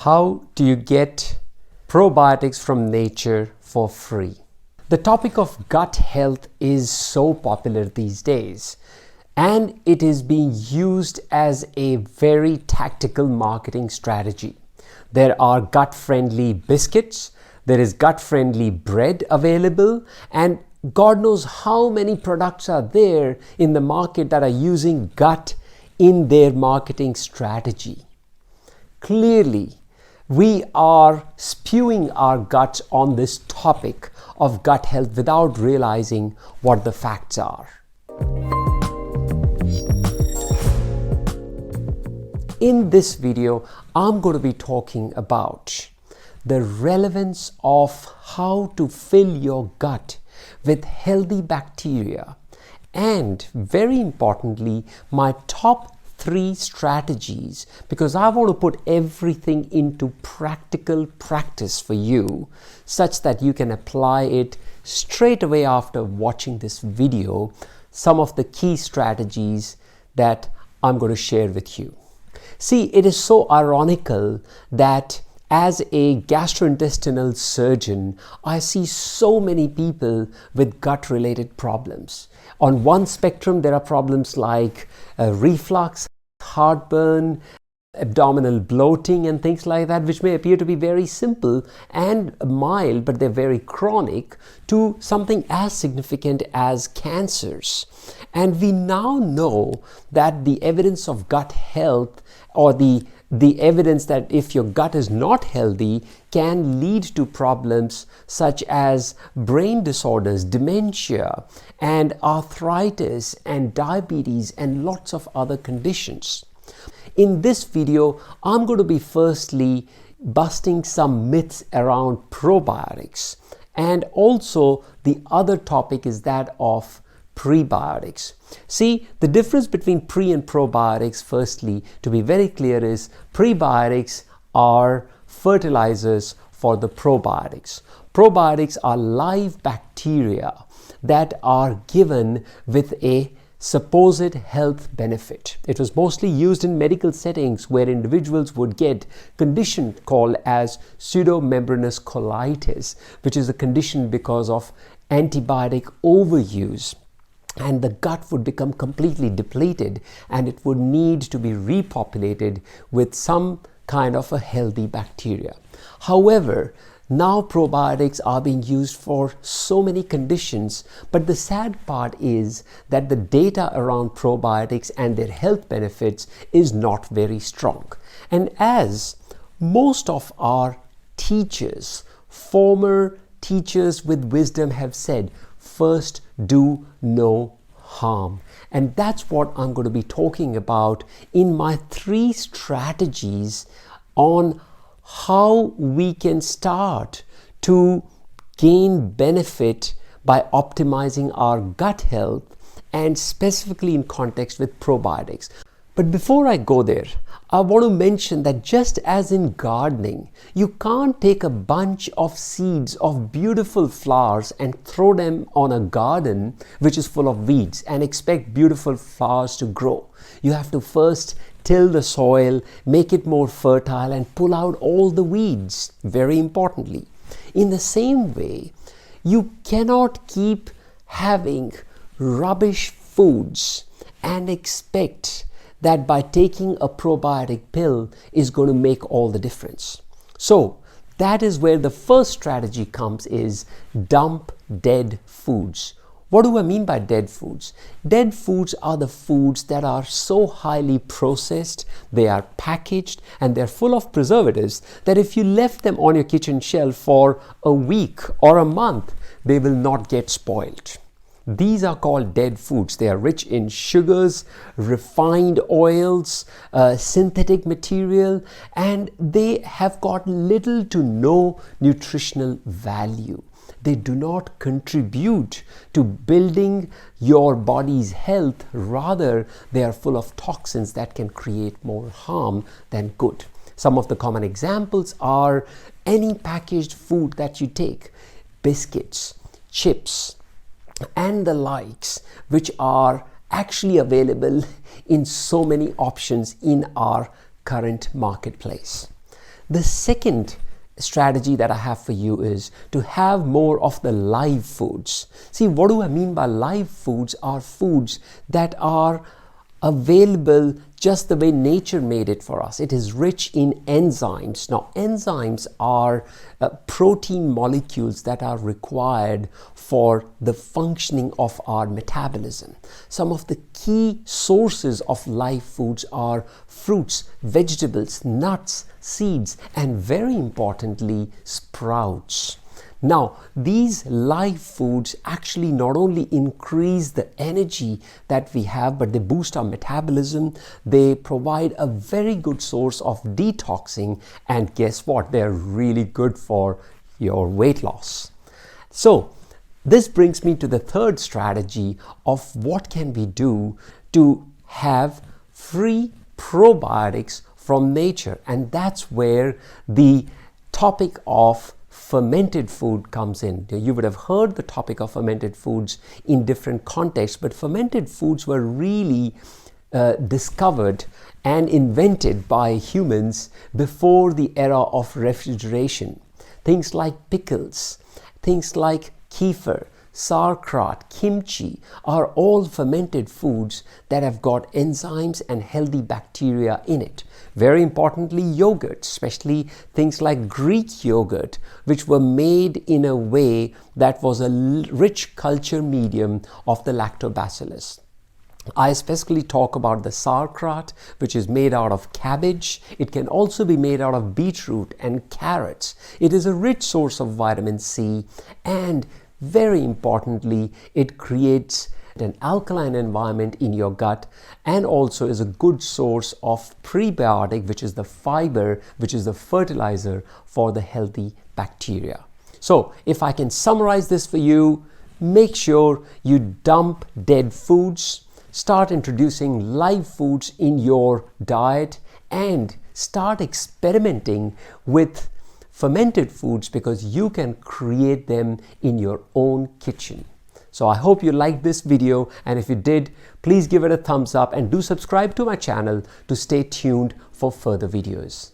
How do you get probiotics from nature for free? The topic of gut health is so popular these days, and it is being used as a very tactical marketing strategy. There are gut-friendly biscuits, there is gut-friendly bread available, and God knows how many products are there in the market that are using gut in their marketing strategy. Clearly, we are spewing our guts on this topic of gut health without realizing what the facts are. In this video, I'm going to be talking about the relevance of how to fill your gut with healthy bacteria, and very importantly, my top 3 strategies, because I want to put everything into practical practice for you such that you can apply it straight away after watching this video, some of the key strategies that I'm going to share with you. See, it is so ironical that as a gastrointestinal surgeon, I see so many people with gut-related problems. On one spectrum, there are problems like reflux, heartburn, abdominal bloating and things like that, which may appear to be very simple and mild, but they're very chronic, to something as significant as cancers. And we now know that the evidence of gut health, or the evidence that if your gut is not healthy, can lead to problems such as brain disorders, dementia, and arthritis, and diabetes, and lots of other conditions. In this video, I'm going to be firstly busting some myths around probiotics, and also the other topic is that of prebiotics. See, the difference between pre and probiotics, firstly, to be very clear, is prebiotics are fertilizers for the probiotics. Probiotics are live bacteria that are given with a supposed health benefit. It was mostly used in medical settings where individuals would get condition called as pseudomembranous colitis, which is a condition because of antibiotic overuse. And the gut would become completely depleted and it would need to be repopulated with some kind of a healthy bacteria. However, now probiotics are being used for so many conditions, but the sad part is that the data around probiotics and their health benefits is not very strong. And as most of our teachers, former teachers with wisdom have said, first do no harm. And that's what I'm going to be talking about in my 3 strategies on how we can start to gain benefit by optimizing our gut health, and specifically in context with probiotics. But before I go there, I want to mention that just as in gardening, you can't take a bunch of seeds of beautiful flowers and throw them on a garden which is full of weeds and expect beautiful flowers to grow. You have to first till the soil, make it more fertile, and pull out all the weeds, very importantly. In the same way, you cannot keep having rubbish foods and expect that by taking a probiotic pill is going to make all the difference. So that is where the first strategy comes, is dump dead foods. What do I mean by dead foods? Dead foods are the foods that are so highly processed, they are packaged, and they're full of preservatives that if you left them on your kitchen shelf for a week or a month, they will not get spoiled. These are called dead foods. They are rich in sugars, refined oils, synthetic material, and they have got little to no nutritional value. They do not contribute to building your body's health. Rather, they are full of toxins that can create more harm than good. Some of the common examples are any packaged food that you take, biscuits, chips, and the likes, which are actually available in so many options in our current marketplace. The second strategy that I have for you is to have more of the live foods. See, what do I mean by live foods? Are foods that are available just the way nature made it for us. It is rich in enzymes. Now, enzymes are protein molecules that are required for the functioning of our metabolism. Some of the key sources of live foods are fruits, vegetables, nuts, seeds, and very importantly, sprouts. Now, these live foods actually not only increase the energy that we have, but they boost our metabolism. They provide a very good source of detoxing, and guess what? They're really good for your weight loss. So, this brings me to the third strategy of what can we do to have free probiotics from nature, and that's where the topic of fermented food comes in. You would have heard the topic of fermented foods in different contexts, but fermented foods were really discovered and invented by humans before the era of refrigeration. Things like pickles, things like kefir, sauerkraut, kimchi are all fermented foods that have got enzymes and healthy bacteria in it. Very importantly, yogurt, especially things like Greek yogurt, which were made in a way that was a rich culture medium of the lactobacillus. I especially talk about the sauerkraut, which is made out of cabbage. It can also be made out of beetroot and carrots. It is a rich source of vitamin C, and very importantly, it creates an alkaline environment in your gut, and also is a good source of prebiotic, which is the fiber, which is the fertilizer for the healthy bacteria. So if I can summarize this for you, make sure you dump dead foods, start introducing live foods in your diet, and start experimenting with fermented foods, because you can create them in your own kitchen. So I hope you liked this video, and if you did, please give it a thumbs up and do subscribe to my channel to stay tuned for further videos.